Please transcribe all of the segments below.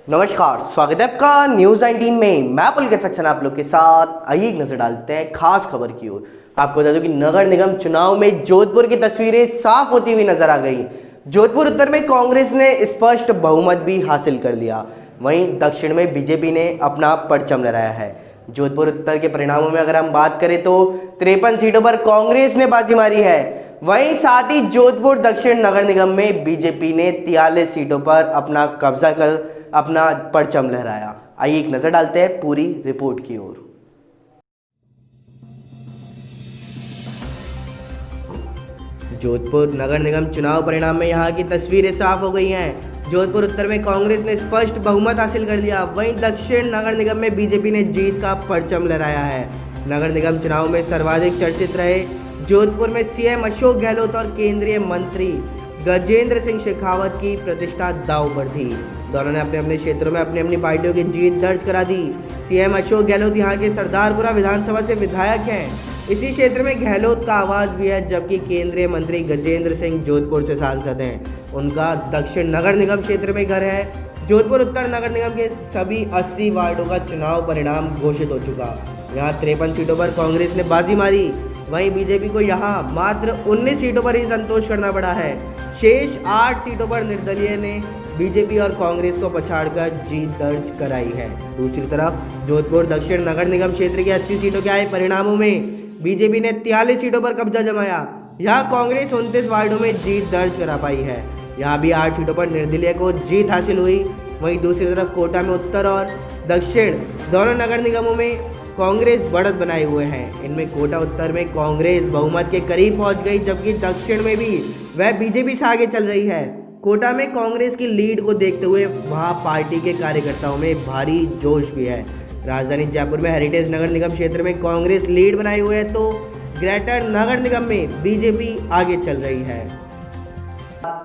नमस्कार, स्वागत है आपका न्यूज 19 में। मैं पुलकित सक्सेना आप लोग के साथ। आइए एक नजर डालते हैं खास खबर की ओर। आपको बता दूं कि नगर निगम चुनाव में जोधपुर की तस्वीरें साफ होती हुई नजर आ गई। जोधपुर उत्तर में कांग्रेस ने स्पष्ट बहुमत भी हासिल कर लिया, वहीं दक्षिण में बीजेपी ने अपना परचम लहराया है। जोधपुर उत्तर के परिणामों में अगर हम बात करें तो 53 सीटों पर कांग्रेस ने बाजी मारी है। वहीं साथ ही जोधपुर दक्षिण नगर निगम में बीजेपी ने 43 सीटों पर अपना कब्जा कर अपना परचम लहराया। आइए एक नजर डालते हैं पूरी रिपोर्ट की ओर। जोधपुर नगर निगम चुनाव परिणाम में यहां की तस्वीरें साफ हो गई हैं। जोधपुर उत्तर में कांग्रेस ने स्पष्ट बहुमत हासिल कर लिया, वहीं दक्षिण नगर निगम में बीजेपी ने जीत का परचम लहराया है। नगर निगम चुनाव में सर्वाधिक चर्चित रहे जोधपुर में सीएम अशोक गहलोत और केंद्रीय मंत्री गजेंद्र सिंह शेखावत की प्रतिष्ठा दांव पर थी। दोनों ने अपने अपने क्षेत्रों में अपनी अपनी पार्टियों की जीत दर्ज करा दी। सीएम अशोक गहलोत यहां के सरदारपुरा विधानसभा से विधायक हैं। इसी क्षेत्र में गहलोत का आवाज भी है, जबकि केंद्रीय मंत्री गजेंद्र सिंह जोधपुर से सांसद हैं। उनका दक्षिण नगर निगम क्षेत्र में घर है। जोधपुर उत्तर नगर निगम के सभी 80 वार्डों का चुनाव परिणाम घोषित हो चुका। यहाँ 53 सीटों पर कांग्रेस ने बाजी मारी, वहीं बीजेपी को यहाँ मात्र 19 सीटों पर ही संतोष करना पड़ा है। शेष 8 सीटों पर निर्दलीय ने बीजेपी और कांग्रेस को पछाड़कर जीत दर्ज कराई है। दूसरी तरफ जोधपुर दक्षिण नगर निगम क्षेत्र के 80 सीटों के आए परिणामों में बीजेपी ने 43 सीटों पर कब्जा जमाया। यहाँ कांग्रेस 29 वार्डों में जीत दर्ज करा पाई है। यहाँ भी 8 सीटों पर निर्दलीय को जीत हासिल हुई। वहीं दूसरी तरफ कोटा में उत्तर और दक्षिण दोनों नगर निगमों में कांग्रेस बढ़त बनाए हुए हैं। इनमें कोटा उत्तर में कांग्रेस बहुमत के करीब पहुंच गई, जबकि दक्षिण में भी वह बीजेपी से आगे चल रही है। कोटा में कांग्रेस की लीड को देखते हुए वहां पार्टी के कार्यकर्ताओं में भारी जोश भी है। राजधानी जयपुर में हेरिटेज नगर निगम क्षेत्र में कांग्रेस लीड बनाए हुए है, तो ग्रेटर नगर निगम में बीजेपी आगे चल रही है।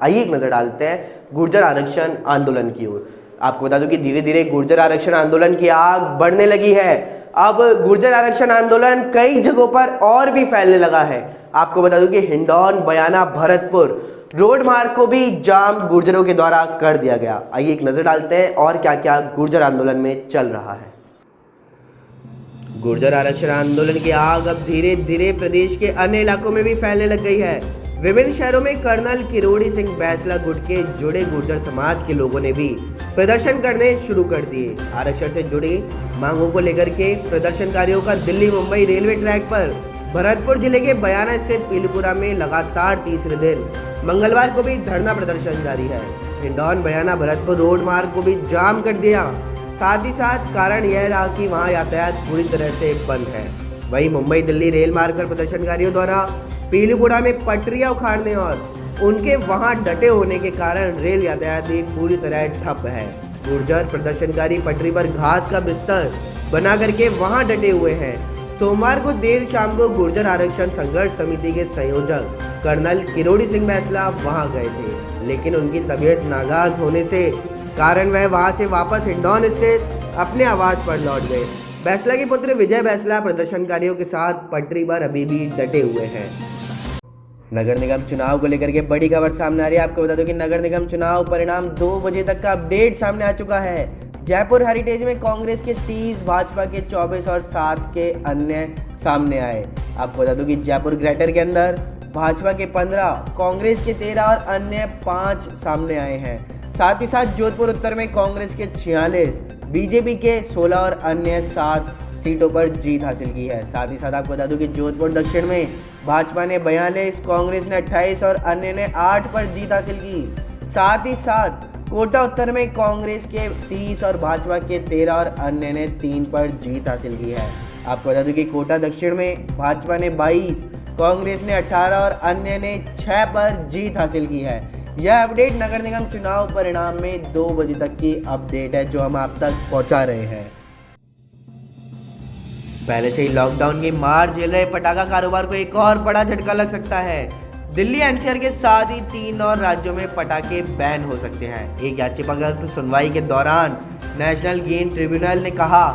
आइए एक नजर डालते हैं गुर्जर आरक्षण आंदोलन की ओर। आपको बता दूं कि धीरे धीरे गुर्जर आरक्षण आंदोलन की आग बढ़ने लगी है। अब गुर्जर आरक्षण आंदोलन कई जगहों पर और भी फैलने लगा है। आपको बता दूं कि हिंडौन, बयाना, भरतपुर रोड मार्ग को भी जाम गुर्जरों के द्वारा कर दिया गया। आइए एक नजर डालते हैं और क्या क्या गुर्जर आंदोलन में चल रहा है। गुर्जर आरक्षण आंदोलन की आग अब धीरे धीरे प्रदेश के अन्य इलाकों में भी फैलने लग गई है। विभिन्न शहरों में कर्नल किरोड़ी सिंह बैसला गुट के जुड़े गुर्जर समाज के लोगों ने भी प्रदर्शन करने शुरू कर दिए। आरक्षण से जुड़ी मांगों को लेकर के प्रदर्शनकारियों का दिल्ली मुंबई रेलवे ट्रैक पर भरतपुर जिले के बयाना स्थित पीलपुरा में लगातार तीसरे दिन मंगलवार को भी धरना प्रदर्शन जारी है। हिंडौन, बयाना, भरतपुर रोड मार्ग को भी जाम कर दिया। साथ ही साथ कारण यह रहा कि वहां यातायात पूरी तरह से बंद है। वहीं मुंबई दिल्ली रेल मार्ग पर प्रदर्शनकारियों द्वारा पीलपुरा में पटरियां उखाड़ने और उनके वहां डटे होने के कारण रेल यातायात भी पूरी तरह ठप है। गुर्जर प्रदर्शनकारी पटरी पर घास का बिस्तर बना करके वहां डटे हुए हैं। सोमवार को देर शाम को गुर्जर आरक्षण संघर्ष समिति के संयोजक कर्नल किरोड़ी सिंह बैसला वहां गए थे, लेकिन उनकी तबीयत नाजाज होने से कारण वह वहां से वापस हिंडौन स्थित अपने आवास पर लौट गए। बैसला के पुत्र विजय बैसला प्रदर्शनकारियों के साथ पटरी पर अभी भी डटे हुए हैं। नगर निगम चुनाव को लेकर के बड़ी खबर सामने आ रही है। आपको बता दूं कि नगर निगम चुनाव परिणाम 2 बजे तक का अपडेट सामने आ चुका है। जयपुर हेरिटेज में कांग्रेस के 30, भाजपा के 24 और 7 के अन्य सामने आए। आपको बता दूं कि जयपुर ग्रेटर के अंदर भाजपा के 15, कांग्रेस के 13 और अन्य 5 सामने आए हैं। साथ ही साथ जोधपुर उत्तर में कांग्रेस के 46, बीजेपी के 16 और अन्य 7 सीटों पर जीत हासिल की है। साथ ही साथ आपको बता दूं कि जोधपुर दक्षिण में भाजपा ने 42, कांग्रेस ने 28 और अन्य ने 8 पर जीत हासिल की। साथ ही साथ कोटा उत्तर में कांग्रेस के 30 और भाजपा के 13 और अन्य ने 3 पर जीत हासिल की है। आपको बता दूं कि कोटा दक्षिण में भाजपा ने 22, कांग्रेस ने 18 और अन्य ने 6 पर जीत हासिल की है। यह अपडेट नगर निगम चुनाव परिणाम में 2 बजे तक की अपडेट है, जो हम आप तक पहुंचा रहे हैं। पहले से ही लॉकडाउन की मार झेल रहे पटाखा कारोबार को एक और बड़ा झटका लग सकता है। दिल्ली एनसीआर के साथ ही 3 और राज्यों में पटाखे बैन हो सकते हैं। एक याचिका पर सुनवाई के दौरान नेशनल ग्रीन ट्रिब्यूनल ने कहा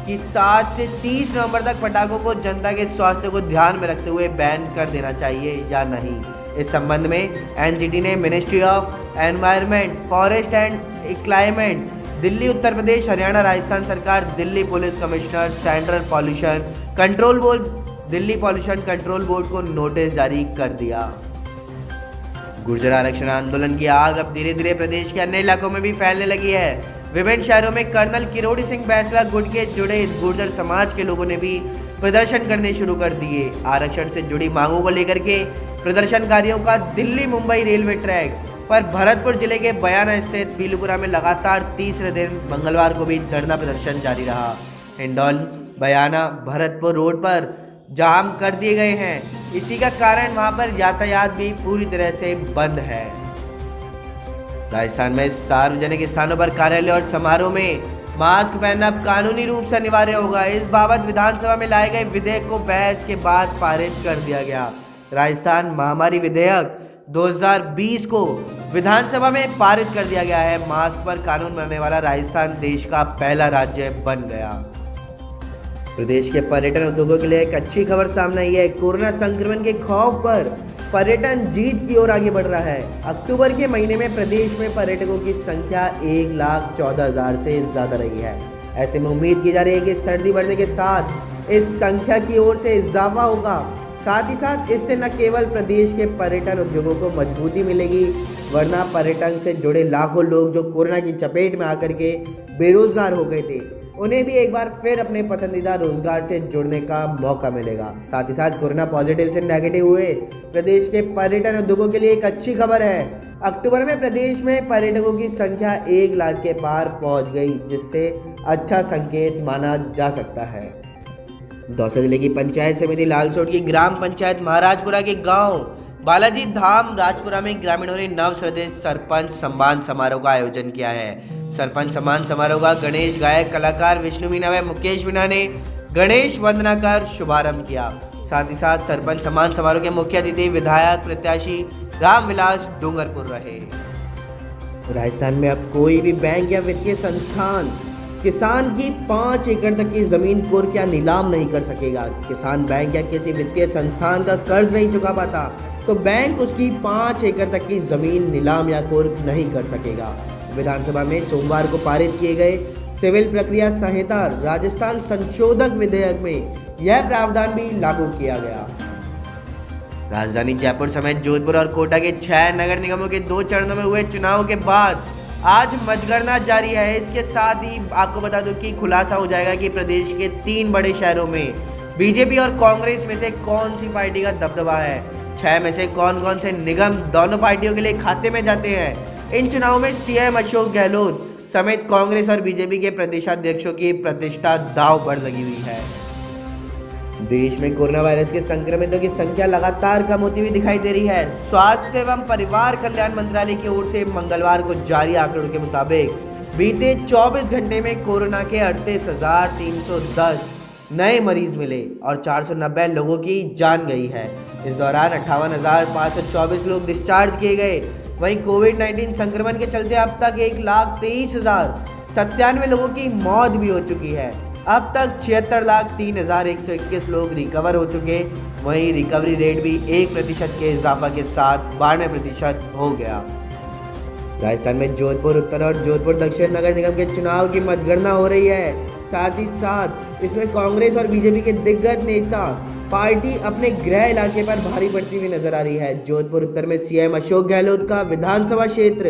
कि 7 से 30 नवंबर तक पटाखों को जनता के स्वास्थ्य को ध्यान में रखते हुए बैन कर देना चाहिए या नहीं। इस संबंध में एनजीटी ने ministry of environment, forest and climate Delhi, Uttar Pradesh, Haryana, Rajasthan सरकार, Delhi police commissioner, central pollution control board, Delhi pollution control board को नोटिस जारी कर दिया। गुर्जर आरक्षण आंदोलन की आग अब धीरे धीरे प्रदेश के अन्य इलाकों में भी फैलने लगी है। विभिन्न शहरों में कर्नल किरोड़ी सिंह बैसला गुट के जुड़े गुर्जर समाज के लोगों ने भी प्रदर्शन करने शुरू कर दिए। आरक्षण से जुड़ी मांगों को लेकर के प्रदर्शनकारियों का दिल्ली मुंबई रेलवे ट्रैक पर भरतपुर जिले के बयाना स्थित पीलूपुरा में लगातार तीसरे दिन मंगलवार को भी धरना प्रदर्शन जारी रहा। हिंडौल बयाना भरतपुर रोड पर जाम कर दिए गए हैं। इसी का कारण वहां पर यातायात भी पूरी तरह से बंद है। राजस्थान में सार्वजनिक स्थानों पर कार्यालय और समारोह में मास्क पहनना कानूनी रूप से अनिवार्य होगा। इस बाबत विधानसभा में लाए गए विधेयक को बहस के बाद पारित कर दिया गया। राजस्थान महामारी विधेयक 2020 को विधानसभा में पारित कर दिया गया है। मास्क पर कानून बनाने वाला राजस्थान देश का पहला राज्य बन गया। प्रदेश के पर्यटन उद्योगों के लिए एक अच्छी खबर सामने आई है। कोरोना संक्रमण के खौफ पर पर्यटन जीत की ओर आगे बढ़ रहा है। अक्टूबर के महीने में प्रदेश में पर्यटकों की संख्या 1,14,000 से ज़्यादा रही है। ऐसे में उम्मीद की जा रही है कि सर्दी बढ़ने के साथ इस संख्या की ओर से इजाफा होगा। साथ ही साथ इससे न केवल प्रदेश के पर्यटन उद्योगों को मजबूती मिलेगी, वरना पर्यटन से जुड़े लाखों लोग जो कोरोना की चपेट में आकर के बेरोजगार हो गए थे, उन्हें भी एक बार फिर अपने पसंदीदा रोजगार से जुड़ने का मौका मिलेगा। साथ ही साथ कोरोना पॉजिटिव से नेगेटिव हुए प्रदेश के पर्यटन उद्योगों के लिए एक अच्छी खबर है। अक्टूबर में प्रदेश में पर्यटकों की संख्या 1 लाख के पार पहुंच गई, जिससे अच्छा संकेत माना जा सकता है। दौसा जिले की पंचायत समिति लालसोट की ग्राम पंचायत महाराजपुरा के गांव बालाजी धाम राजपुरा में ग्रामीणों ने नवसृजित सरपंच सम्मान समारोह का आयोजन किया है। सरपंच सम्मान समारोह का गणेश गायक कलाकार विष्णु मीना व मुकेश मीना ने गणेश वंदना कर शुभारंभ किया। साथ ही साथ सरपंच सम्मान समारोह के मुख्य अतिथि विधायक प्रत्याशी रामविलास डूंगरपुर रहे। राजस्थान में अब कोई भी बैंक या वित्तीय संस्थान किसान की 5 एकड़ तक की जमीन कुर्क या नीलाम नहीं कर सकेगा। किसान बैंक या किसी वित्तीय संस्थान का कर्ज नहीं चुका पाता तो बैंक उसकी 5 एकड़ तक की जमीन नीलाम या कुर्क नहीं कर सकेगा। विधानसभा में सोमवार को पारित किए गए सिविल प्रक्रिया संहिता राजस्थान संशोधक विधेयक में यह प्रावधान भी लागू किया गया। राजधानी जयपुर समेत जोधपुर और कोटा के 6 नगर निगमों के 2 चरणों में हुए चुनाव के बाद आज मतगणना जारी है। इसके साथ ही आपको बता दूं कि खुलासा हो जाएगा कि प्रदेश के 3 बड़े शहरों में बीजेपी और कांग्रेस में से कौन सी पार्टी का दबदबा है। 6 में से कौन कौन से निगम दोनों पार्टियों के लिए खाते में जाते हैं। इन चुनावों में सीएम अशोक गहलोत समेत कांग्रेस और बीजेपी के प्रदेशाध्यक्षों की प्रतिष्ठा दांव पर लगी हुई है। देश में कोरोना वायरस के संक्रमितों की संख्या लगातार कम होती हुई दिखाई दे रही है। स्वास्थ्य एवं परिवार कल्याण मंत्रालय की ओर से मंगलवार को जारी आंकड़ों के मुताबिक बीते 24 घंटे में कोरोना के 38,310 नए मरीज मिले और 490 लोगों की जान गई है। इस दौरान 58,524 लोग डिस्चार्ज किए गए। वहीं कोविड-19 संक्रमण के चलते अब तक 1,23,097 लोगों की मौत भी हो चुकी है। अब तक 76,03,121 लोग रिकवर हो चुके। वहीं रिकवरी रेट भी 1% के इजाफा के साथ 92% हो गया। राजस्थान में जोधपुर उत्तर और जोधपुर दक्षिण नगर निगम के चुनाव की मतगणना हो रही है। साथ ही साथ इसमें कांग्रेस और बीजेपी के दिग्गज नेता पार्टी अपने गृह इलाके पर भारी पड़ती हुई नजर आ रही है। जोधपुर उत्तर में सीएम अशोक गहलोत का विधानसभा क्षेत्र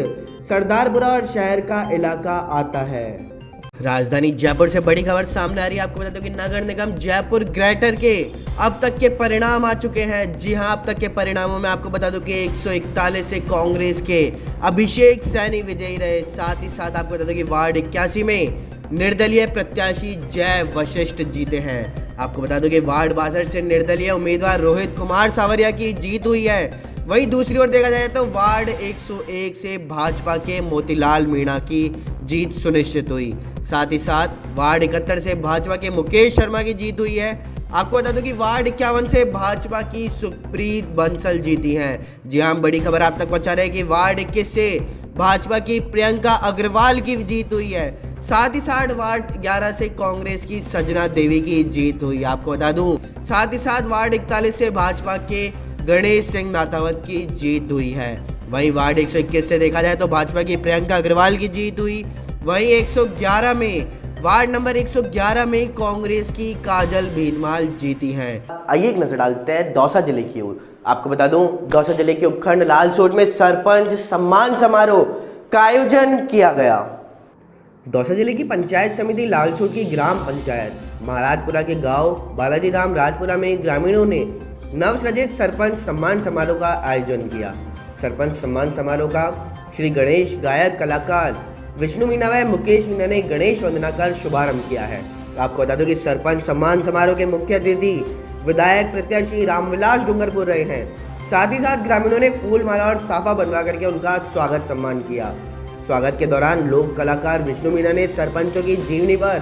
सरदारपुरा और शहर का इलाका आता है। राजधानी जयपुर से बड़ी खबर सामने आ रही है। आपको बता दूं कि नगर निगम जयपुर ग्रेटर के अब तक के परिणाम आ चुके हैं। जी हां, अब तक के परिणामों में आपको बता दूं कि 141 से कांग्रेस के अभिषेक सैनी विजयी रहे। साथ ही साथ आपको बता दूं कि वार्ड 81 में निर्दलीय प्रत्याशी जय वशिष्ठ जीते हैं। आपको बता दूं कि वार्ड 62 से निर्दलीय उम्मीदवार रोहित कुमार सावरिया की जीत हुई है। वहीं दूसरी ओर देखा जाए तो वार्ड 101 से भाजपा के मोतीलाल मीणा की जीत सुनिश्चित हुई। साथ ही साथ वार्ड 71 से भाजपा के मुकेश शर्मा की जीत हुई है। आपको बता दूं कि वार्ड 51 से भाजपा की सुप्रीत बंसल जीती हैं। जी हां, बड़ी खबर आप तक पहुंचा रहे हैं कि वार्ड 21 से भाजपा की प्रियंका अग्रवाल की जीत हुई है। साथ ही साथ वार्ड 11 से कांग्रेस की सजना देवी की जीत हुई। आपको बता दूं साथ ही साथ वार्ड 41 से भाजपा के गणेश सिंह नाथावत की जीत हुई है। वहीं वार्ड 121 से देखा जाए तो भाजपा की प्रियंका अग्रवाल की जीत हुई। वहीं 111 में वार्ड नंबर 111 में कांग्रेस की काजल भीनमाल जीती हैं। आइए एक नजर डालते हैं दौसा जिले की ओर। आपको बता दूं, दौसा जिले के उपखंड लालसोट में सरपंच सम्मान समारोह का आयोजन किया गया। दौसा जिले की पंचायत समिति लालसोट की ग्राम पंचायत महाराजपुरा के गांव बालाजी धाम राजपुरा में ग्रामीणों ने नवसृजित सरपंच सम्मान समारोह का आयोजन किया। सरपंच सम्मान समारोह का श्री गणेश गायक कलाकार विष्णु मीना व मुकेश मीना ने गणेश वंदना कर शुभारंभ किया है। आपको बता दो कि सरपंच सम्मान समारोह के मुख्य अतिथि विधायक प्रत्याशी रामविलास डूंगरपुर रहे हैं। साथ ही साथ ग्रामीणों ने फूल माला और साफा बनवा करके उनका स्वागत सम्मान किया। स्वागत के दौरान लोक कलाकार विष्णु मीना ने सरपंचों की जीवनी पर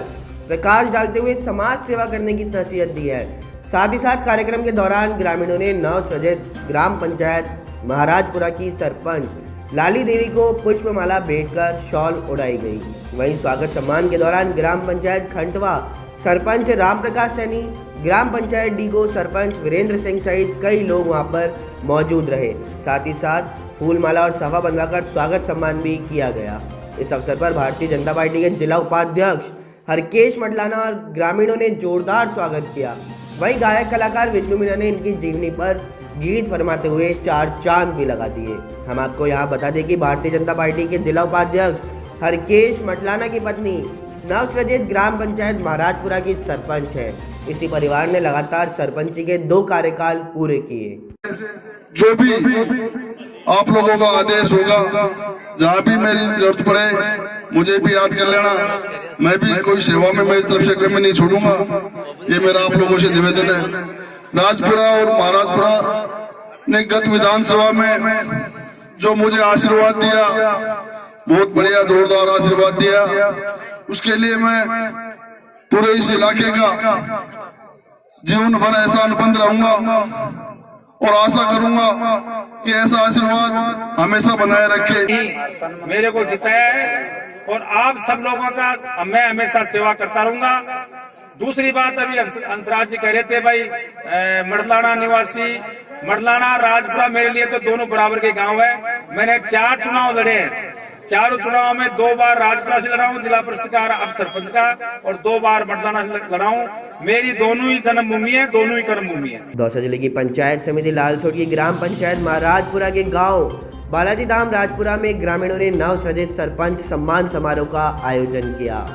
प्रकाश डालते हुए समाज सेवा करने की नसीहत दी है। साथ ही साथ कार्यक्रम के दौरान ग्रामीणों ने नवसृजित ग्राम पंचायत महाराजपुरा की सरपंच लाली देवी को पुष्पमाला भेंट कर शॉल उड़ाई गई। वहीं स्वागत सम्मान के दौरान ग्राम पंचायत खंटवा सरपंच राम प्रकाश सैनी, ग्राम पंचायत डीगो सरपंच वीरेंद्र सिंह सहित कई लोग वहां पर मौजूद रहे। साथ ही साथ फूल माला और साफा बनवाकर स्वागत सम्मान भी किया गया। इस अवसर पर भारतीय जनता पार्टी के जिला उपाध्यक्ष हरकेश मटलाना और ग्रामीणों ने जोरदार स्वागत किया। वहीं गायक कलाकार विष्णु मीना ने इनकी जीवनी पर गीत फरमाते हुए 4 चांद भी लगा दिए। हम आपको यहाँ बता दें कि भारतीय जनता पार्टी के जिला उपाध्यक्ष हरकेश मटलाना की पत्नी नवसृजित ग्राम पंचायत महाराजपुरा की सरपंच है। इसी परिवार ने लगातार सरपंची के 2 कार्यकाल पूरे किए। जो भी आप लोगों का आदेश होगा, जहाँ भी मेरी जरूरत पड़े मुझे भी याद कर लेना। मैं भी कोई सेवा में मेरी तरफ से कमी नहीं छोड़ूंगा। ये मेरा आप लोगों से निवेदन है। राजपुरा और महाराजपुरा ने गत विधानसभा में जो मुझे आशीर्वाद दिया, बहुत बढ़िया जोरदार आशीर्वाद दिया, उसके लिए मैं पूरे इस इलाके का जीवन भर ऐसा अनुबंध रहूंगा और आशा करूंगा कि ऐसा आशीर्वाद हमेशा बनाए रखे। मेरे को जिताया है और आप सब लोगों का मैं हमेशा सेवा करता रहूंगा। दूसरी बात, अभी हंसराज जी कह रहे थे भाई मडलाना निवासी, मडलाना राजपुरा मेरे लिए तो दोनों बराबर के गांव है। मैंने 4 चुनाव लड़े हैं। 4 चुनाव में 2 बार राजपुरा से लड़ा हूँ जिला परिषद का, अब सरपंच का, और 2 बार मडलाना से लड़ा हूँ। मेरी दोनों ही जन्मभूमि है, दोनों ही कर्मभूमि है। दौसा जिले की पंचायत समिति लालसोट की ग्राम पंचायत महाराजपुरा के गांव बालाजी धाम राजपुरा में ग्रामीणों ने नवसृजित सरपंच सम्मान समारोह का आयोजन किया।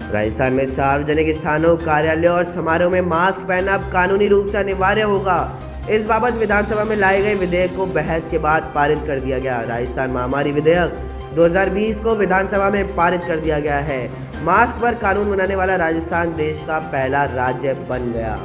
राजस्थान में सार्वजनिक स्थानों, कार्यालयों और समारोह में मास्क पहनना अब कानूनी रूप से अनिवार्य होगा। इस बाबत विधानसभा में लाए गए विधेयक को बहस के बाद पारित कर दिया गया। राजस्थान महामारी विधेयक 2020 को विधानसभा में पारित कर दिया गया है। मास्क पर कानून बनाने वाला राजस्थान देश का पहला राज्य बन गया।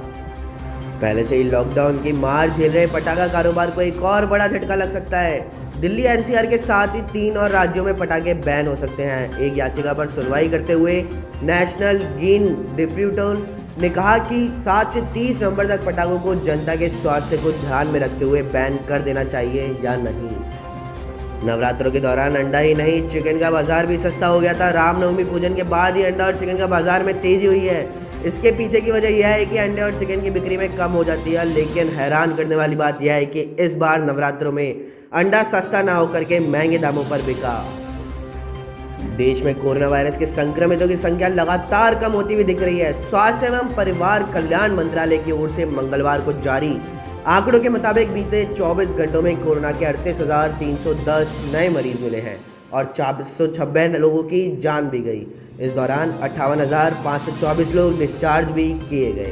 पहले से ही लॉकडाउन की मार झेल रहे पटाखा कारोबार को एक और बड़ा झटका लग सकता है। दिल्ली एनसीआर के साथ ही 3 और राज्यों में पटाखे बैन हो सकते हैं। एक याचिका पर सुनवाई करते हुए नेशनल ग्रीन ट्रिब्यूनल ने कहा कि 7 से 30 नवंबर तक पटाखों को जनता के स्वास्थ्य को ध्यान में रखते हुए बैन कर देना चाहिए या नहीं। नवरात्रों के दौरान अंडा ही नहीं, चिकन का बाजार भी सस्ता हो गया था। रामनवमी पूजन के बाद ही अंडा और चिकन का बाजार में तेजी हुई है। इसके पीछे की वजह यह है कि अंडे और चिकन की बिक्री में कम हो जाती है, लेकिन हैरान करने वाली बात यह है कि इस बार नवरात्रों में अंडा सस्ता ना होकर के महंगे दामों पर बिका। देश में कोरोना वायरस के संक्रमितों की संख्या लगातार कम होती हुई दिख रही है। स्वास्थ्य एवं परिवार कल्याण मंत्रालय की ओर से मंगलवार को जारी आंकड़ों के मुताबिक बीते 24 घंटों में कोरोना के 38,310 नए मरीज मिले हैं और 426 लोगों की जान भी गई। इस दौरान 58,524 लोग डिस्चार्ज भी किए गए।